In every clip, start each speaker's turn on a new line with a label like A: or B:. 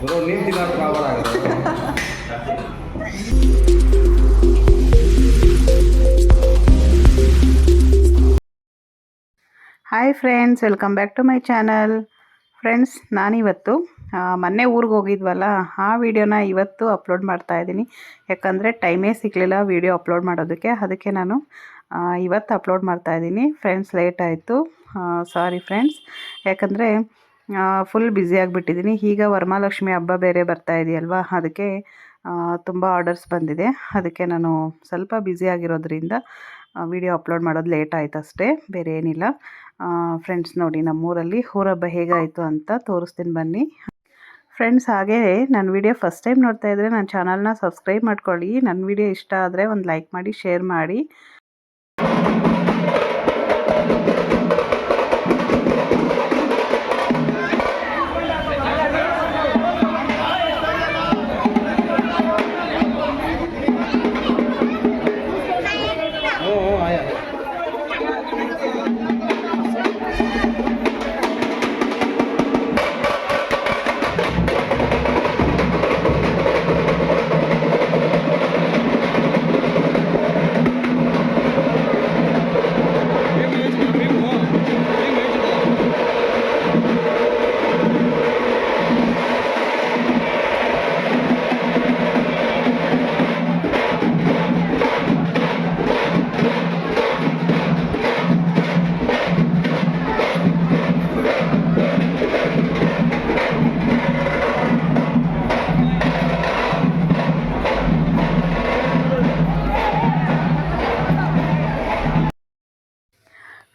A: Hi friends, welcome back to my channel. Friends, ನಾನಿವತ್ತು ಮೊನ್ನೆ ಊರಿಗೆ ಹೋಗಿದ್ವಲ್ಲ, ಆ ವಿಡಿಯೋನ ಇವತ್ತು ಅಪ್ಲೋಡ್ ಮಾಡ್ತಾ ಇದ್ದೀನಿ. ಯಾಕಂದರೆ ಟೈಮೇ ಸಿಗಲಿಲ್ಲ ವಿಡಿಯೋ ಅಪ್ಲೋಡ್ ಮಾಡೋದಕ್ಕೆ. ಅದಕ್ಕೆ ನಾನು ಇವತ್ತು ಅಪ್ಲೋಡ್ ಮಾಡ್ತಾ ಇದ್ದೀನಿ. ಫ್ರೆಂಡ್ಸ್, ಲೇಟ್ ಆಯಿತು, ಸಾರಿ ಫ್ರೆಂಡ್ಸ್. ಯಾಕಂದರೆ ಫುಲ್ ಬ್ಯುಸಿ ಆಗಿಬಿಟ್ಟಿದ್ದೀನಿ. ಈಗ ವರಮಹಾಲಕ್ಷ್ಮಿ ಹಬ್ಬ ಬೇರೆ ಬರ್ತಾ ಇದೆಯಲ್ವಾ, ಅದಕ್ಕೆ ತುಂಬ ಆರ್ಡರ್ಸ್ ಬಂದಿದೆ. ಅದಕ್ಕೆ ನಾನು ಸ್ವಲ್ಪ ಬ್ಯುಸಿ ಆಗಿರೋದ್ರಿಂದ ವಿಡಿಯೋ ಅಪ್ಲೋಡ್ ಮಾಡೋದು ಲೇಟ್ ಆಯ್ತು ಅಷ್ಟೇ, ಬೇರೆ ಏನಿಲ್ಲ. ಫ್ರೆಂಡ್ಸ್, ನೋಡಿ ನಮ್ಮೂರಲ್ಲಿ ಊರಹಬ್ಬ ಹೇಗಾಯಿತು ಅಂತ ತೋರಿಸ್ತೀನಿ ಬನ್ನಿ. ಫ್ರೆಂಡ್ಸ್, ಹಾಗೇ ನನ್ನ ವಿಡಿಯೋ ಫಸ್ಟ್ ಟೈಮ್ ನೋಡ್ತಾ ಇದ್ದರೆ ನನ್ನ ಚಾನಲ್ನ ಸಬ್ಸ್ಕ್ರೈಬ್ ಮಾಡ್ಕೊಳ್ಳಿ. ನನ್ನ ವಿಡಿಯೋ ಇಷ್ಟ ಆದರೆ ಒಂದು ಲೈಕ್ ಮಾಡಿ, ಶೇರ್ ಮಾಡಿ.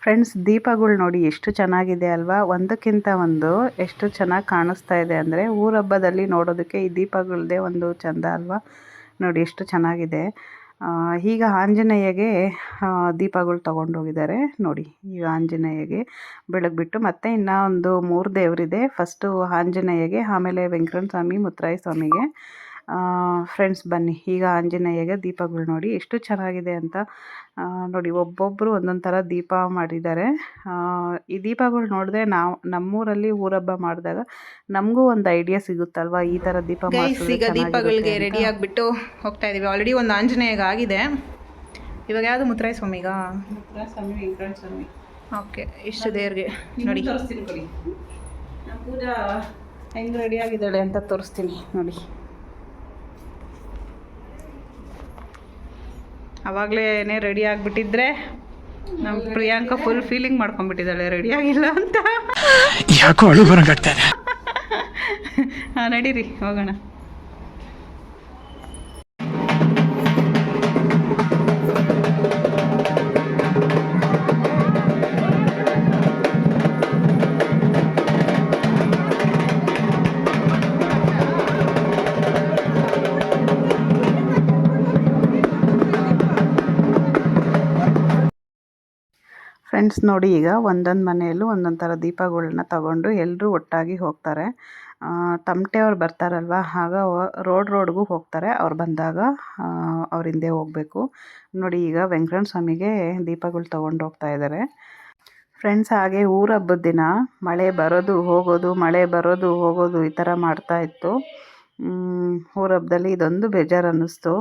A: ಫ್ರೆಂಡ್ಸ್, ದೀಪಗಳು ನೋಡಿ ಎಷ್ಟು ಚೆನ್ನಾಗಿದೆ ಅಲ್ವಾ, ಒಂದಕ್ಕಿಂತ ಒಂದು ಎಷ್ಟು ಚೆನ್ನಾಗಿ ಕಾಣಿಸ್ತಾ ಇದೆ ಅಂದರೆ ಊರಹಬ್ಬದಲ್ಲಿ ನೋಡೋದಕ್ಕೆ ಈ ದೀಪಗಳದ್ದೇ ಒಂದು ಚಂದ ಅಲ್ವಾ. ನೋಡಿ ಎಷ್ಟು ಚೆನ್ನಾಗಿದೆ. ಈಗ ಆಂಜನೇಯಗೆ ದೀಪಗಳು ತೊಗೊಂಡೋಗಿದ್ದಾರೆ ನೋಡಿ. ಈಗ ಆಂಜನೇಯಗೆ ಬೆಳಗ್ಬಿಟ್ಟು ಮತ್ತೆ ಇನ್ನೂ ಒಂದು 3 ದೇವರಿದೆ. ಫಸ್ಟು ಆಂಜನೇಯಗೆ, ಆಮೇಲೆ ವೆಂಕಟರಮಣ ಸ್ವಾಮಿ, ಮುತ್ತರಾಯ ಸ್ವಾಮಿಗೆ. ಫ್ರೆಂಡ್ಸ್, ಬನ್ನಿ ಈಗ ಆಂಜನೇಯಗೆ ದೀಪಗಳು ನೋಡಿ ಎಷ್ಟು ಚೆನ್ನಾಗಿದೆ ಅಂತ. ನೋಡಿ, ಒಬ್ಬೊಬ್ಬರು ಒಂದೊಂದು ಥರ ದೀಪ ಮಾಡಿದ್ದಾರೆ. ಈ ದೀಪಗಳು ನೋಡಿದ್ರೆ ನಮ್ಮೂರಲ್ಲಿ ಊರಹಬ್ಬ ಮಾಡಿದಾಗ ನಮಗೂ ಒಂದು ಐಡಿಯಾ ಸಿಗುತ್ತಲ್ವಾ, ಈ ಥರ ದೀಪ ಮಾಡಿಸಿದ್ರೆ.
B: ಈಗ ದೀಪಗಳಿಗೆ ರೆಡಿ ಆಗಿಬಿಟ್ಟು ಹೋಗ್ತಾ ಇದ್ದೀವಿ. ಆಲ್ರೆಡಿ ಒಂದು ಆಂಜನೇಯಗೆ ಆಗಿದೆ. ಇವಾಗ ಯಾವುದು ಮುತ್ತರಾಯ ಸ್ವಾಮಿಗಾ?
A: ಮುತ್ತರಾಯ ಸ್ವಾಮಿ, ವೆಂಕಟರಮಣ ಸ್ವಾಮಿ.
B: ಓಕೆ, ಇಷ್ಟು ದೇವ್ರಿಗೆ ನೋಡಿ
A: ತೋರಿಸ್ತೀನಿ. ಪೂಜಾ ಹೆಂಗೆ ರೆಡಿ ಆಗಿದ್ದಾಳೆ ಅಂತ ತೋರಿಸ್ತೀನಿ ನೋಡಿ. ಆವಾಗಲೇ ರೆಡಿ ಆಗಿಬಿಟ್ಟಿದ್ರೆ ನಮ್ಮ ಪ್ರಿಯಾಂಕಾ ಫುಲ್ ಫೀಲಿಂಗ್ ಮಾಡ್ಕೊಂಡ್ಬಿಟ್ಟಿದ್ದಾಳೆ ರೆಡಿ ಆಗಿಲ್ಲ ಅಂತ.
C: ಯಾಕೋ ಅಳು ಬರಂಗಾಗ್ತಾರೆ.
A: ನಡೀರಿ ಹೋಗೋಣ. ಫ್ರೆಂಡ್ಸ್, ನೋಡಿ ಈಗ ಒಂದೊಂದು ಮನೆಯಲ್ಲೂ ಒಂದೊಂದು ಥರ ದೀಪಗಳನ್ನ ತಗೊಂಡು ಎಲ್ಲರೂ ಒಟ್ಟಾಗಿ ಹೋಗ್ತಾರೆ. ತಮಟೆಯವ್ರು ಬರ್ತಾರಲ್ವ, ಆಗ ರೋಡ್ಗೂ ಹೋಗ್ತಾರೆ. ಅವ್ರು ಬಂದಾಗ ಅವ್ರ ಹಿಂದೆ ಹೋಗಬೇಕು. ನೋಡಿ, ಈಗ ವೆಂಕಟರಮಣ ಸ್ವಾಮಿಗೆ ದೀಪಗಳು ತೊಗೊಂಡು ಹೋಗ್ತಾ ಇದ್ದಾರೆ. ಫ್ರೆಂಡ್ಸ್, ಹಾಗೆ ಊರ ಹಬ್ಬದ ದಿನ ಮಳೆ ಬರೋದು ಹೋಗೋದು, ಮಳೆ ಬರೋದು ಹೋಗೋದು ಈ ಥರ ಮಾಡ್ತಾಯಿತ್ತು. ಊರ ಹಬ್ಬದಲ್ಲಿ ಇದೊಂದು ಬೇಜಾರು ಅನ್ನಿಸ್ತು.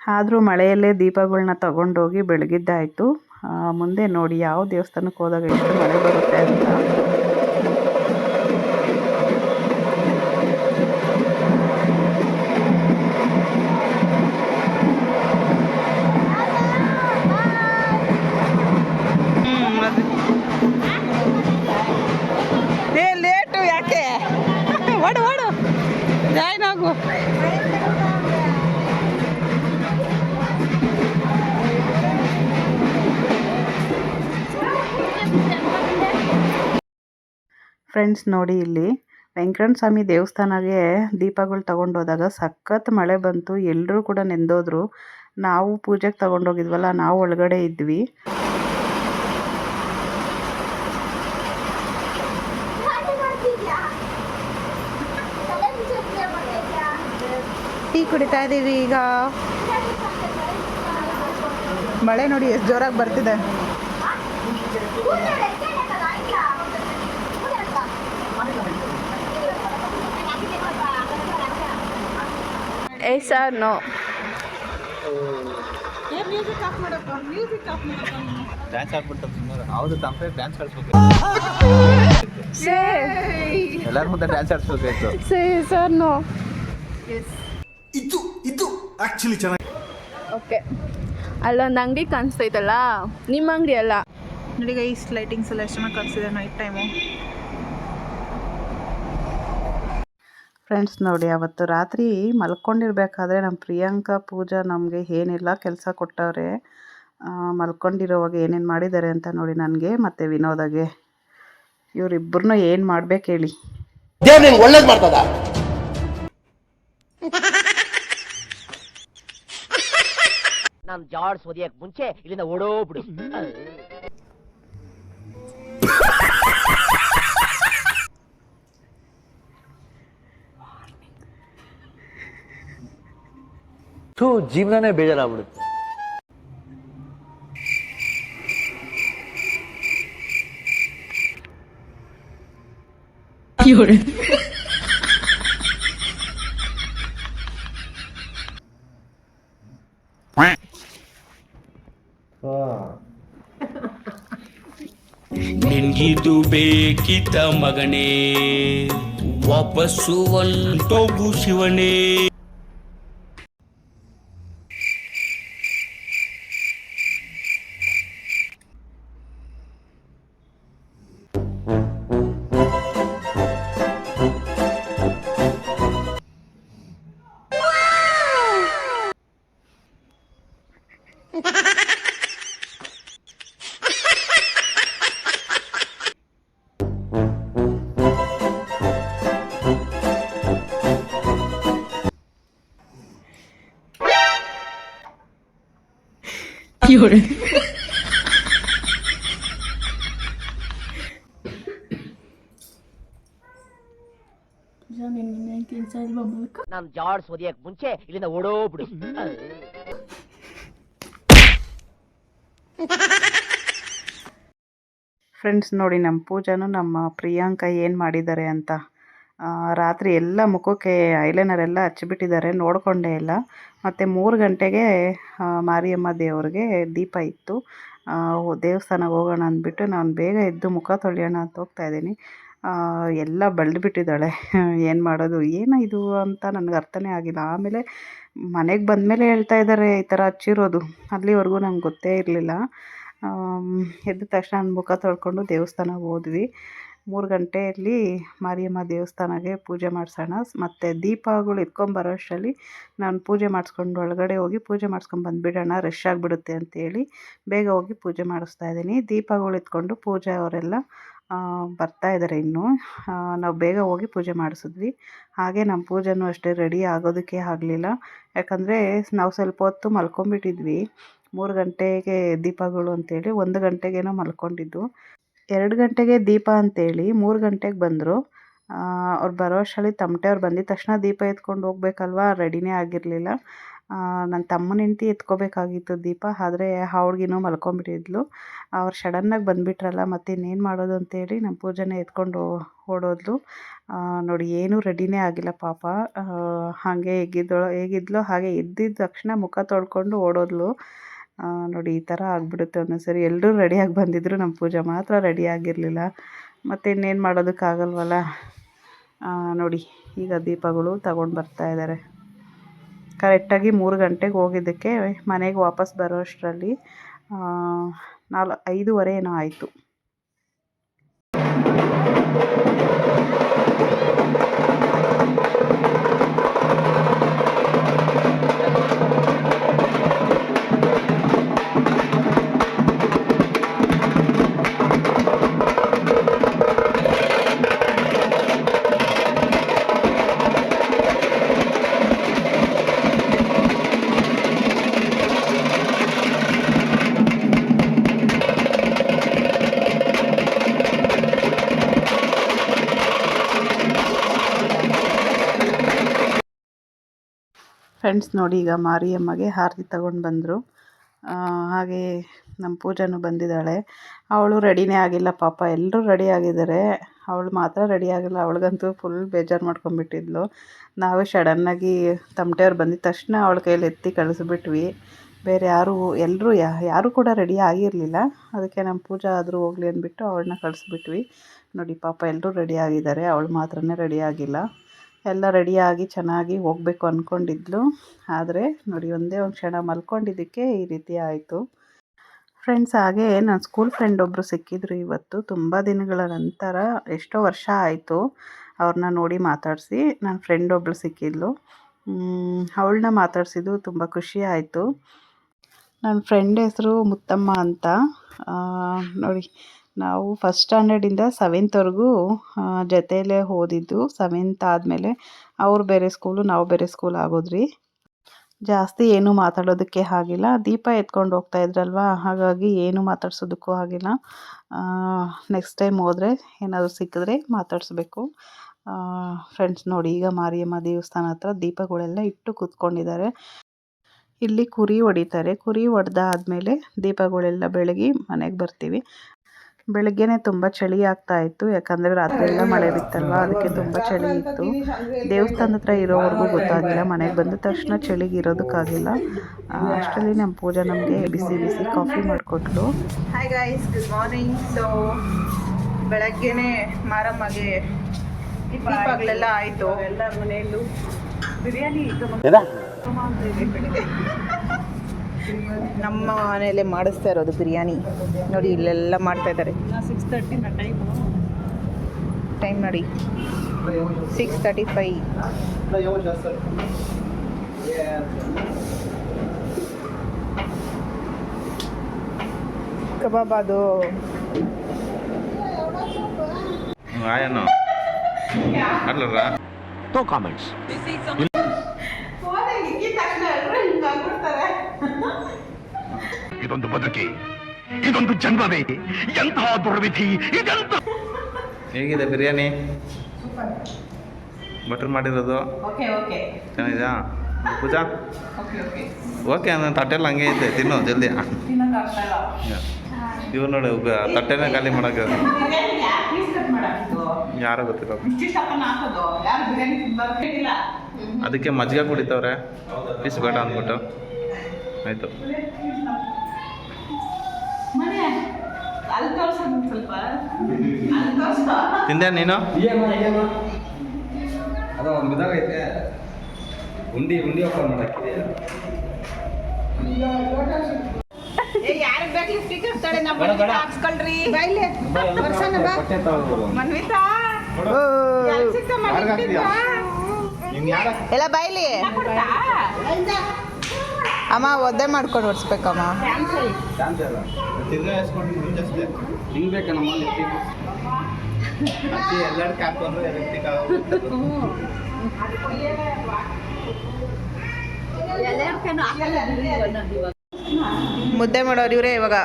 A: ಆದರೂ ಮಳೆಯಲ್ಲೇ ದೀಪಗಳನ್ನ ತಗೊಂಡೋಗಿ ಬೆಳಗಿದ್ದಾಯಿತು. ಮುಂದೆ ನೋಡಿ ಯಾವ ದೇವಸ್ಥಾನಕ್ಕೆ ಹೋದಾಗ ಎಷ್ಟು ಮಳೆ ಬರುತ್ತೆ ಅಂತ. ಲೇಟು ಯಾಕೆ? ಓಡು ಜಾಯ್ನ್ ಆಗು. ಫ್ರೆಂಡ್ಸ್, ನೋಡಿ ಇಲ್ಲಿ ವೆಂಕಟರಮಣ ಸ್ವಾಮಿ ದೇವಸ್ಥಾನಕ್ಕೆ ದೀಪಗಳು ತಗೊಂಡೋದಾಗ ಸಖತ್ ಮಳೆ ಬಂತು. ಎಲ್ಲರೂ ಕೂಡ ನೆಂದೋದ್ರು. ನಾವು ಪೂಜೆಗೆ ತಗೊಂಡೋಗಿದ್ವಲ್ಲ, ನಾವು ಒಳಗಡೆ ಇದ್ವಿ. ಟೀ ಕುಡಿತಾ ಇದ್ದೀವಿ ಈಗ. ಮಳೆ ನೋಡಿ ಎಷ್ಟು ಜೋರಾಗಿ ಬರ್ತಿದೆ.
D: Yes or no.
E: ಡ್ಯಾನ್ಸ್ ಆಡ್ಬಿಡ್ತಾರೆ ಸುಮ್ಮನೆ. ಹೌದು ತಂಪೆ ಡ್ಯಾನ್ಸ್ ಆಡಿಸ್ಬೇಕು. ಎಲ್ಲರ ಮುಂದೆ ಡ್ಯಾನ್ಸ್ ಆಡಿಸ್ಬೇಕಾಯ್ತು.
D: Yes or no.
F: ಇದು ಆಕ್ಚುಲಿ ಚೆನ್ನಾಗಿ.
D: ಓಕೆ, ಅಲ್ಲೊಂದು ಅಂಗಡಿ ಕಾಣಿಸ್ತೈತಲ್ಲ, ನಿಮ್ಮ ಅಂಗಡಿ ಅಲ್ಲ.
B: ನೋಡಿ ಗೈಸ್, ಲೈಟಿಂಗ್ಸ್ ಎಲ್ಲ ಎಷ್ಟು ಚೆನ್ನಾಗಿ ಕಾಣಿಸ್ತಿದೆ ನೈಟ್ ಟೈಮು.
A: ಫ್ರೆಂಡ್ಸ್ ನೋಡಿ, ಅವತ್ತು ರಾತ್ರಿ ಮಲ್ಕೊಂಡಿರ್ಬೇಕಾದ್ರೆ ನಮ್ಮ ಪ್ರಿಯಾಂಕಾ ಪೂಜಾ ನಮಗೆ ಏನೆಲ್ಲ ಕೆಲಸ ಕೊಟ್ಟವ್ರೆ, ಮಲ್ಕೊಂಡಿರೋವಾಗ ಏನೇನು ಮಾಡಿದ್ದಾರೆ ಅಂತ ನೋಡಿ. ನನಗೆ ಮತ್ತು ವಿನೋದಗೆ ಇವರಿಬ್ಬರನ್ನೂ ಏನು ಮಾಡ್ಬೇಕು ಹೇಳಿ.
F: ಒಳ್ಳೇದು ಮಾಡ್ತದ.
G: ನಾನು ಜಾಡ್ಸ್ ಓದಿಯಕ್ಕೆ ಮುಂಚೆ ಇಲ್ಲಿಂದ ಓಡೋಗ್ಬಿಡು.
E: ಜೀವನನೇ ಬೇಜಾರಾಗ್ಬಿಡುತ್ತೆ.
H: ನಿನ್ಗಿದು ಬೇಕಿದ್ದ ಮಗನೇ, ವಾಪಸ್ಸು ಹೊಂಟೋಗು ಶಿವನೇ.
G: ನಾನು ಜಾಡ್ಸ್ ಓದಿಯಕ್ಕೆ ಮುಂಚೆ ಇಲ್ಲಿಂದ ಓಡೋಗ್ಬಿಡು.
A: ಫ್ರೆಂಡ್ಸ್ ನೋಡಿ, ನಮ್ಮ ಪೂಜಾನು ನಮ್ಮ ಪ್ರಿಯಾಂಕಾ ಏನು ಮಾಡಿದ್ದಾರೆ ಅಂತ. ರಾತ್ರಿ ಎಲ್ಲ ಮುಖಕ್ಕೆ ಐಲೈನರ್ ಎಲ್ಲ ಹಚ್ಚಿಬಿಟ್ಟಿದ್ದಾರೆ, ನೋಡಿಕೊಂಡೇ ಇಲ್ಲ. ಮತ್ತು 3 ಗಂಟೆಗೆ ಮಾರಿಯಮ್ಮ ದೇವ್ರಿಗೆ ದೀಪ ಇತ್ತು. ದೇವಸ್ಥಾನಕ್ಕೆ ಹೋಗೋಣ ಅಂದ್ಬಿಟ್ಟು ನಾನು ಬೇಗ ಎದ್ದು ಮುಖ ತೊಳೆಯೋಣ ಅಂತ ಹೋಗ್ತಾಯಿದ್ದೀನಿ. ಎಲ್ಲ ಬಳ್ದುಬಿಟ್ಟಿದ್ದಾಳೆ. ಏನು ಮಾಡೋದು, ಏನು ಇದು ಅಂತ ನನಗೆ ಅರ್ಥನೇ ಆಗಿಲ್ಲ. ಆಮೇಲೆ ಮನೆಗೆ ಬಂದಮೇಲೆ ಹೇಳ್ತಾ ಇದ್ದಾರೆ ಈ ಥರ ಹಚ್ಚಿರೋದು. ಅಲ್ಲಿವರೆಗೂ ನಂಗೆ ಗೊತ್ತೇ ಇರಲಿಲ್ಲ. ಎದ್ದ ತಕ್ಷಣ ಮುಖ ತೊಳ್ಕೊಂಡು ದೇವಸ್ಥಾನಕ್ಕೆ ಹೋದ್ವಿ. 3 ಗಂಟೆಯಲ್ಲಿ ಮಾರಿಯಮ್ಮ ದೇವಸ್ಥಾನಕ್ಕೆ ಪೂಜೆ ಮಾಡಿಸೋಣ, ಮತ್ತು ದೀಪಗಳು ಎತ್ಕೊಂಬರೋ ಅಷ್ಟರಲ್ಲಿ ನಾನು ಪೂಜೆ ಮಾಡಿಸ್ಕೊಂಡು ಒಳಗಡೆ ಹೋಗಿ ಪೂಜೆ ಮಾಡಿಸ್ಕೊಂಡು ಬಂದುಬಿಡೋಣ, ರಶ್ ಆಗಿಬಿಡುತ್ತೆ ಅಂತೇಳಿ ಬೇಗ ಹೋಗಿ ಪೂಜೆ ಮಾಡಿಸ್ತಾ ಇದ್ದೀನಿ. ದೀಪಗಳು ಎತ್ಕೊಂಡು ಪೂಜೆ ಅವರೆಲ್ಲ ಬರ್ತಾಯಿದ್ದಾರೆ ಇನ್ನೂ. ನಾವು ಬೇಗ ಹೋಗಿ ಪೂಜೆ ಮಾಡಿಸಿದ್ವಿ. ಹಾಗೆ ನಮ್ಮ ಪೂಜೆನೂ ಅಷ್ಟೇ ರೆಡಿ ಆಗೋದಕ್ಕೆ ಆಗಲಿಲ್ಲ, ಯಾಕಂದರೆ ನಾವು ಸ್ವಲ್ಪ ಹೊತ್ತು ಮಲ್ಕೊಂಬಿಟ್ಟಿದ್ವಿ. 3 ಗಂಟೆಗೆ ದೀಪಗಳು ಅಂತೇಳಿ 1 ಗಂಟೆಗೇನೋ ಮಲ್ಕೊಂಡಿದ್ದು. 2 ಗಂಟೆಗೆ ದೀಪ ಅಂತೇಳಿ 3 ಗಂಟೆಗೆ ಬಂದರು. ಅವ್ರು ಬರೋ ಅಷ್ಟರಲ್ಲಿ ತಮಟೆಯವ್ರು ಬಂದಿದ್ದ ತಕ್ಷಣ ದೀಪ ಎತ್ಕೊಂಡು ಹೋಗ್ಬೇಕಲ್ವ, ರೆಡಿನೇ ಆಗಿರಲಿಲ್ಲ. ನನ್ನ ತಮ್ಮನ ಹೆಂಡ್ತಿ ಎತ್ಕೋಬೇಕಾಗಿತ್ತು ದೀಪ, ಆದರೆ ಹುಡುಗಿನೂ ಮಲ್ಕೊಂಬಿಟ್ಟಿದ್ಲು. ಅವ್ರು ಸಡನ್ನಾಗಿ ಬಂದುಬಿಟ್ರಲ್ಲ, ಮತ್ತು ಇನ್ನೇನು ಮಾಡೋದು ಅಂತೇಳಿ ನಮ್ಮ ಪೂಜೆನೇ ಎತ್ಕೊಂಡು ಓಡೋದ್ಲು. ನೋಡಿ, ಏನೂ ರೆಡಿನೇ ಆಗಿಲ್ಲ ಪಾಪ. ಹಾಗೆ ಹೇಗಿದ್ಲೋ ಹಾಗೆ ಎದ್ದಿದ್ದ ತಕ್ಷಣ ಮುಖ ತೊಳ್ಕೊಂಡು ಓಡೋದ್ಲು. ನೋಡಿ, ಈ ಥರ ಆಗಿಬಿಡುತ್ತೆ ಒಂದೊಂದ್ಸರಿ. ಎಲ್ಲರೂ ರೆಡಿಯಾಗಿ ಬಂದಿದ್ದರು, ನಮ್ಮ ಪೂಜೆ ಮಾತ್ರ ರೆಡಿ ಆಗಿರಲಿಲ್ಲ. ಮತ್ತು ಇನ್ನೇನು ಮಾಡೋದಕ್ಕಾಗಲ್ವಲ್ಲ. ನೋಡಿ, ಈಗ ದೀಪಗಳು ತಗೊಂಡು ಬರ್ತಾಯಿದ್ದಾರೆ. ಕರೆಕ್ಟಾಗಿ 3 ಗಂಟೆಗೆ ಹೋಗಿದ್ದಕ್ಕೆ ಮನೆಗೆ ವಾಪಸ್ ಬರೋ ಅಷ್ಟರಲ್ಲಿ 5:15 ಏನೋ ಆಯಿತು. ಫ್ರೆಂಡ್ಸ್ ನೋಡಿ, ಈಗ ಮಾರಿಯಮ್ಮಗೆ ಆರತಿ ತಗೊಂಡು ಬಂದರು. ಹಾಗೆ ನಮ್ಮ ಪೂಜಾನು ಬಂದಿದ್ದಾಳೆ. ಅವಳು ರೆಡಿನೇ ಆಗಿಲ್ಲ ಪಾಪ. ಎಲ್ಲರೂ ರೆಡಿ ಆಗಿದ್ದಾರೆ, ಅವಳು ಮಾತ್ರ ರೆಡಿ ಆಗಿಲ್ಲ. ಅವಳಿಗಂತೂ ಫುಲ್ ಬೇಜಾರು ಮಾಡ್ಕೊಂಬಿಟ್ಟಿದ್ಲು. ನಾವೇ ಸಡನ್ನಾಗಿ ತಮಟೆಯವ್ರು ಬಂದಿದ್ದ ತಕ್ಷಣ ಅವಳ ಕೈಯಲ್ಲಿ ಎತ್ತಿ ಕಳಿಸ್ಬಿಟ್ವಿ. ಬೇರೆ ಯಾರೂ ಕೂಡ ರೆಡಿ ಆಗಿರಲಿಲ್ಲ. ಅದಕ್ಕೆ ನಮ್ಮ ಪೂಜಾ ಆದರೂ ಹೋಗಲಿ ಅಂದ್ಬಿಟ್ಟು ಅವಳನ್ನ ಕಳಿಸ್ಬಿಟ್ವಿ. ನೋಡಿ ಪಾಪ ಎಲ್ಲರೂ ರೆಡಿ ಆಗಿದ್ದಾರೆ, ಅವಳು ಮಾತ್ರನೇ ರೆಡಿ ಆಗಿಲ್ಲ. ಎಲ್ಲ ರೆಡಿಯಾಗಿ ಚೆನ್ನಾಗಿ ಹೋಗಬೇಕು ಅಂದ್ಕೊಂಡಿದ್ಲು. ಆದರೆ ನೋಡಿ ಒಂದೇ ಒಂದು ಕ್ಷಣ ಮಲ್ಕೊಂಡಿದ್ದಕ್ಕೆ ಈ ರೀತಿ ಆಯಿತು. ಫ್ರೆಂಡ್ಸ್, ಹಾಗೆ ನನ್ನ ಸ್ಕೂಲ್ ಫ್ರೆಂಡ್ ಒಬ್ಬರು ಸಿಕ್ಕಿದ್ರು ಇವತ್ತು. ತುಂಬ ದಿನಗಳ ನಂತರ, ಎಷ್ಟೋ ವರ್ಷ ಆಯಿತು ಅವ್ರನ್ನ ನೋಡಿ ಮಾತಾಡಿಸಿ. ನನ್ನ ಫ್ರೆಂಡ್ ಒಬ್ಬಳು ಸಿಕ್ಕಿದ್ಲು. ಅವಳನ್ನ ಮಾತಾಡಿಸಿದ್ದು ತುಂಬ ಖುಷಿ ಆಯಿತು. ನನ್ನ ಫ್ರೆಂಡ್ ಹೆಸರು ಮುತ್ತಮ್ಮ ಅಂತ. ನೋಡಿ, ನಾವು ಫಸ್ಟ್ ಸ್ಟ್ಯಾಂಡರ್ಡಿಂದ 7th ಜೊತೆಯಲ್ಲೇ ಓದಿದ್ದು. 7th ಆದಮೇಲೆ ಅವ್ರು ಬೇರೆ ಸ್ಕೂಲು, ನಾವು ಬೇರೆ ಸ್ಕೂಲ್ ಆಗೋದ್ರಿ. ಜಾಸ್ತಿ ಏನೂ ಮಾತಾಡೋದಕ್ಕೆ ಆಗಿಲ್ಲ. ದೀಪ ಎತ್ಕೊಂಡು ಹೋಗ್ತಾ ಇದ್ರಲ್ವ, ಹಾಗಾಗಿ ಏನೂ ಮಾತಾಡ್ಸೋದಕ್ಕೂ ಆಗಿಲ್ಲ. ನೆಕ್ಸ್ಟ್ ಟೈಮ್ ಹೋದರೆ ಏನಾದರೂ ಸಿಕ್ಕಿದ್ರೆ ಮಾತಾಡಿಸ್ಬೇಕು. ಫ್ರೆಂಡ್ಸ್ ನೋಡಿ, ಈಗ ಮಾರಿಯಮ್ಮ ದೇವಸ್ಥಾನ ಹತ್ರ ದೀಪಗಳೆಲ್ಲ ಇಟ್ಟು ಕೂತ್ಕೊಂಡಿದ್ದಾರೆ. ಇಲ್ಲಿ ಕುರಿ ಹೊಡಿತಾರೆ. ಕುರಿ ಹೊಡೆದಾದ್ಮೇಲೆ ದೀಪಗಳೆಲ್ಲ ಬೆಳಗಿ ಮನೆಗೆ ಬರ್ತೀವಿ. ಬೆಳಗ್ಗೆನೇ ತುಂಬ ಚಳಿ ಆಗ್ತಾ ಇತ್ತು, ಯಾಕಂದರೆ ರಾತ್ರಿ ಎಲ್ಲ ಮಳೆ ಬಿತ್ತಲ್ವ, ಅದಕ್ಕೆ ತುಂಬ ಚಳಿ ಇತ್ತು. ದೇವಸ್ಥಾನದ ಹತ್ರ ಇರೋವರೆಗೂ ಗೊತ್ತಾಗಿಲ್ಲ. ಮನೆಗೆ ಬಂದ ತಕ್ಷಣ ಚಳಿಗೆ ಇರೋದಕ್ಕಾಗಿಲ್ಲ. ಅಷ್ಟರಲ್ಲಿ ನಮ್ಮ ಪೂಜಾ ನಮಗೆ ಬಿಸಿ ಬಿಸಿ ಕಾಫಿ ಮಾಡಿಕೊಟ್ಲು.
B: Hi guys, good morning. So ಬೆಳಗ್ಗೆನೇ ಮಾರಮ್ಮಗೆ ದೀಪಗಳೆಲ್ಲ ಆಯಿತು.
A: ಎಲ್ಲರ ಮನೆಯಲ್ಲೂ ಬಿರಿಯಾನಿ
B: ನಮ್ಮ ಮನೆಯಲ್ಲೇ ಮಾಡಿಸ್ತಾ ಇರೋದು ಬಿರಿಯಾನಿ. ನೋಡಿ ಇಲ್ಲೆಲ್ಲ ಮಾಡ್ತಾ ಇದ್ದಾರೆ.
A: 6:30
B: ಟೈಮ್ ನೋಡಿ 6:35. ಕಬಾಬ್ ಅದು
E: ಆಯನು ಅಲ್ಲರ
G: ನೋ ಕಾಮೆಂಟ್ಸ್.
C: ಇದೊಂದು ಬದುಕಿ, ಇದೊಂದು ಜನ್ಮವೇ, ಎಂತಹ ದುರ್ವಿಧಿ ಇದೆಂತ.
E: ಹೇಗಿದೆ ಬಿರಿಯಾನಿ? ಬಟರ್ ಮಾಡಿರೋದು ಚೆನ್ನಾಗಿದೆಯಾ ಪೂಜಾ? ಓಕೆ, ನನ್ನ ತಟ್ಟೆಲ್ಲ ಹಂಗೆ ಐತೆ, ತಿನ್ನು ಜಲ್ದಿ. ಇವ್ರು ನೋಡಿ ತಟ್ಟೆನೇ ಖಾಲಿ ಮಾಡೋಕೆ ಯಾರೋ ಗೊತ್ತಿಲ್ಲ. ಅದಕ್ಕೆ ಮಜ್ಜಿಗೆ ಕುಡಿತವ್ರೆ, ಪೀಸ್ ಬೇಡ ಅಂದ್ಬಿಟ್ಟು. ಆಯಿತು, ತಿಂದೆ ನೀನು? ಅದು ಒಂದು ಬಿದ್ದಾಗೈತೆ. ಉಂಡಿ ಓಪನ್ ಮಾಡಕ್ಕೆ
B: ಎಲ್ಲ ಬಾಯ್ಲಿ ಅಮ್ಮ ಒದ್ದೆ ಮಾಡ್ಕೊಂಡು ಹೊಡ್ಸ್ಬೇಕಮ್ಮ.
E: ಹಿಂಗೆ ಬೇಕಾ ನಮ್ಮ ಎಲ್ಲರಿಗೆ ಹಾಕೊಂಡ್ರೆ ಎಲೆಕ್ಟ್ರಿಕ್
B: ಮುದ್ದೆ ಮಾಡೋರು ಇವರೇ ಇವಾಗ.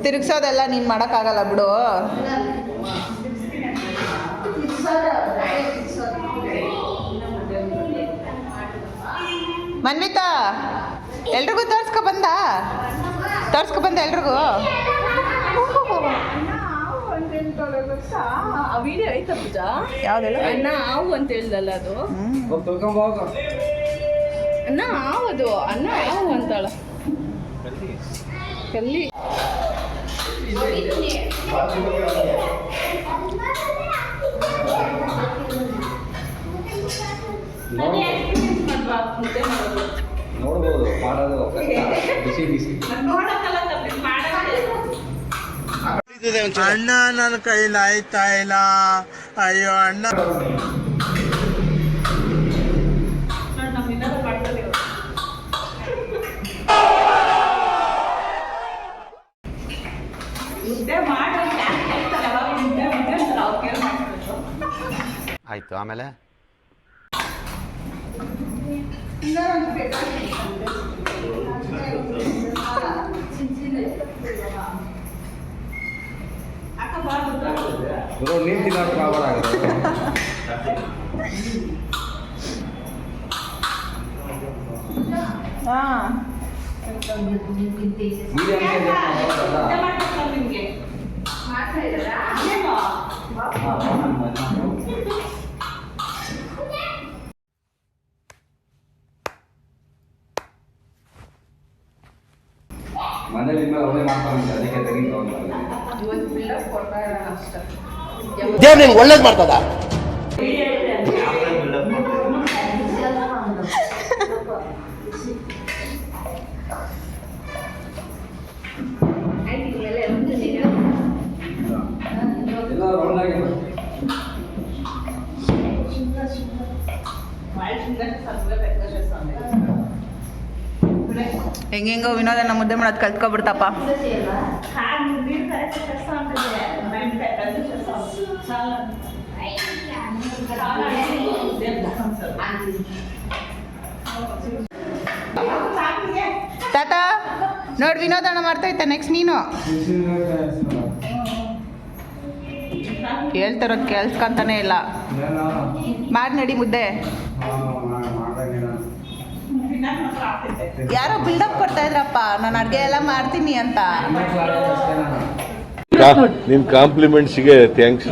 B: ತಿರುಗ್ಸೋದೆಲ್ಲ ನೀನು ಮಾಡೋಕ್ಕಾಗಲ್ಲ ಬಿಡು. ಮನ್ವಿತಾ, ಎಲ್ರಿಗೂ ತೋರ್ಸ್ಕೊಬಂದ ಎಲ್ರಿಗೂ.
D: ವಿಡಿಯೋ ಐತಾ ಪೂಜಾ?
B: ಯಾವ್ದೆಲ್ಲ
D: ಅಣ್ಣ ಹಾವು ಅಂತ ಹೇಳ್ದಲ್ಲ ಅದು. ಅಣ್ಣ ಹಾವದು, ಅಣ್ಣ ಹಾವು ಅಂತಾಳ. ಕಲ್ಲಿ
E: ನೋಡ್ಬೋದು ಮಾಡೋದು ಬಿಸಿ
F: ಅಣ್ಣ ನನ್ನ ಕೈಲಿ ಆಯ್ತಾ ಇಲ್ಲ. ಅಯ್ಯೋ ಅಣ್ಣ.
E: ಆಯ್ತು, ಆಮೇಲೆ ನೀರು ತಿನ್ನೋಕೆ
B: ಹಾಂ
F: ದೇವ್ರು ನಿಂಗೆ ಒಳ್ಳೇದು ಮಾಡ್ತದ.
B: ಹೆಂಗೆಂಗೋ ವಿನೋದನ ಮುದ್ದೆ ಮಾಡೋದು ಕಲ್ತ್ಕೊಬಿಡ್ತಪ್ಪ. ತಾತ ನೋಡಿ ವಿನೋದನ ಮಾಡ್ತೈತೆ ನೆಕ್ಸ್ಟ್ ನೀನು ಹೇಳ್ತಾರೋದು ಕೇಳಿಸ್ಕೊಂತಾನೆ ಇಲ್ಲ. ಮಾಡಿ ನಡಿ ಮುದ್ದೆ. ಯಾರೋ ಬಿಲ್ಡಪ್ ಕೊಡ್ತಾ ಇದ್ರಪ್ಪ ನಾನು ಅಡುಗೆ ಎಲ್ಲ ಮಾಡ್ತೀನಿ ಅಂತ.
I: ನಿನ್ ಕಾಂಪ್ಲಿಮೆಂಟ್ಸ್ಗೆ ಥ್ಯಾಂಕ್ಸ್.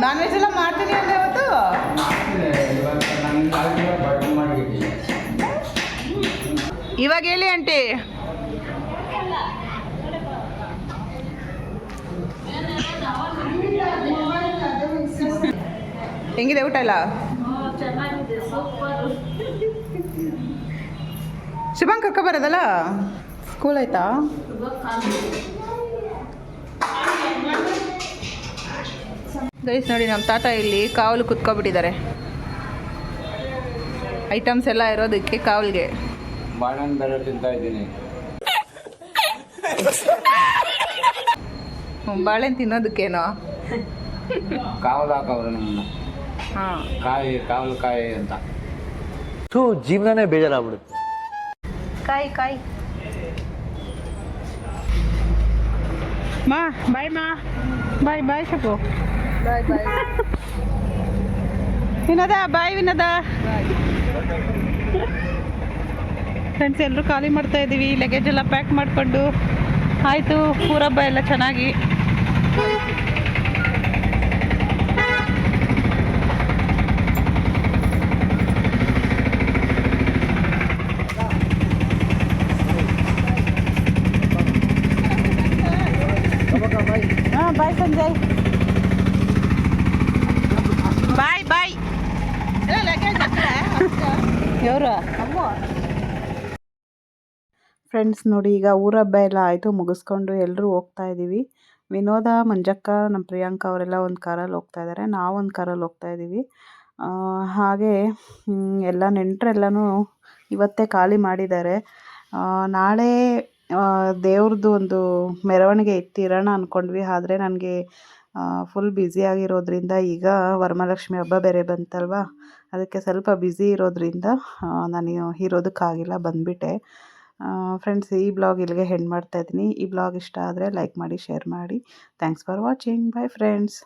B: ನಾನ್ ವೆಜ್ ಎಲ್ಲ ಮಾಡ್ತೀನಿ ಅಂದ್ರೆ ಇವತ್ತು ಇವಾಗ ಹೇಳಿ ಆಂಟಿ. ಹೆಂಗಿದೆ ಊಟ ಎಲ್ಲ? ಶುಭಂಗ್ ಕರ್ಕೊ ಬರೋದಲ್ಲ ಸ್ಕೂಲ್ ಆಯ್ತಾ? ಗೈಸ್ ನೋಡಿ ನಮ್ಮ ತಾತ ಇಲ್ಲಿ ಕಾವಲು ಕುತ್ಕೊಬಿಟ್ಟಿದ್ದಾರೆ. ಐಟಮ್ಸ್ ಎಲ್ಲ ಇರೋದಕ್ಕೆ ಕಾವಲ್ಗೆ.
E: ಬಾಳೆಹಣ್ಣು ಬೇರೆ ತಿಂತಾ ಇದ್ದೀನಿ.
B: ಬಾಳೆಹಣ್ಣು ತಿನ್ನೋದಕ್ಕೇನೋ
E: ಕಾವಲು ಹಾಕವ್ರೆ ನಮ್ಮನ್ನ.
B: ಹಾಂ
E: ಕಾವಲು ಕಾಯಿ ಅಂತ.
F: ಜೀವನನೇ ಬೇಜಾರಾಗ್ಬಿಡುತ್ತೆ.
B: ಕಾಯಿ ಕಾಯಿ ಮಾ ಬಾಯ್ ಮಾ ಬಾಯ್ ಬಾಯ್ ಶಪು ಬಾಯ್ ಬಾಯ್ ವಿನೋದ ಬಾಯ್ ವಿನೋದ. ಫ್ರೆಂಡ್ಸ್ ಎಲ್ಲರೂ ಖಾಲಿ ಮಾಡ್ತಾ ಇದ್ದೀವಿ. ಲಗೇಜ್ ಎಲ್ಲ ಪ್ಯಾಕ್ ಮಾಡಿಕೊಂಡು ಆಯಿತು. ಊರಬ್ಬ ಎಲ್ಲ ಚೆನ್ನಾಗಿ ಬಾಯ್ ಸಂಜಯ್ ಬಾಯ್ ಬಾಯ್. ఎవరు
A: ಫ್ರೆಂಡ್ಸ್ ನೋಡಿ ಈಗ ಊರಬ್ಬ ಎಲ್ಲ ಆಯಿತು ಮುಗಿಸ್ಕೊಂಡು ಎಲ್ಲರೂ ಹೋಗ್ತಾ ಇದ್ದೀವಿ. ವಿನೋದ, ಮಂಜಕ್ಕ, ನಮ್ಮ ಪ್ರಿಯಾಂಕಾ ಅವರೆಲ್ಲ ಒಂದು ಕಾರಲ್ಲಿ ಹೋಗ್ತಾ ಇದ್ದಾರೆ. ನಾವೊಂದು ಕಾರಲ್ಲಿ ಹೋಗ್ತಾ ಇದ್ದೀವಿ. ಹಾಗೆ ಎಲ್ಲ ನೆಂಟರೆಲ್ಲನೂ ಇವತ್ತೇ ಖಾಲಿ ಮಾಡಿದ್ದಾರೆ. ನಾಳೆ ದೇವ್ರದ್ದು ಒಂದು ಮೆರವಣಿಗೆ ಇಟ್ಟಿರೋಣ ಅಂದ್ಕೊಂಡ್ವಿ. ಆದರೆ ನನಗೆ ಫುಲ್ ಬ್ಯುಸಿಯಾಗಿರೋದ್ರಿಂದ ಈಗ ವರಮಹಾಲಕ್ಷ್ಮಿ ಹಬ್ಬ ಬೇರೆ ಬಂತಲ್ವ, ಅದಕ್ಕೆ ಸ್ವಲ್ಪ ಬ್ಯುಸಿ ಇರೋದ್ರಿಂದ ನಾನು ಇರೋದಕ್ಕಾಗಿಲ್ಲ, ಬಂದುಬಿಟ್ಟೆ. ಫ್ರೆಂಡ್ಸ್ ಈ ಬ್ಲಾಗ್ ಇಲ್ಲಿಗೆ ಎಂಡ್ ಮಾಡ್ತಾ ಇದ್ದೀನಿ. ಈ ಬ್ಲಾಗ್ ಇಷ್ಟ ಆದರೆ ಲೈಕ್ ಮಾಡಿ, ಶೇರ್ ಮಾಡಿ. Thanks for watching. Bye friends.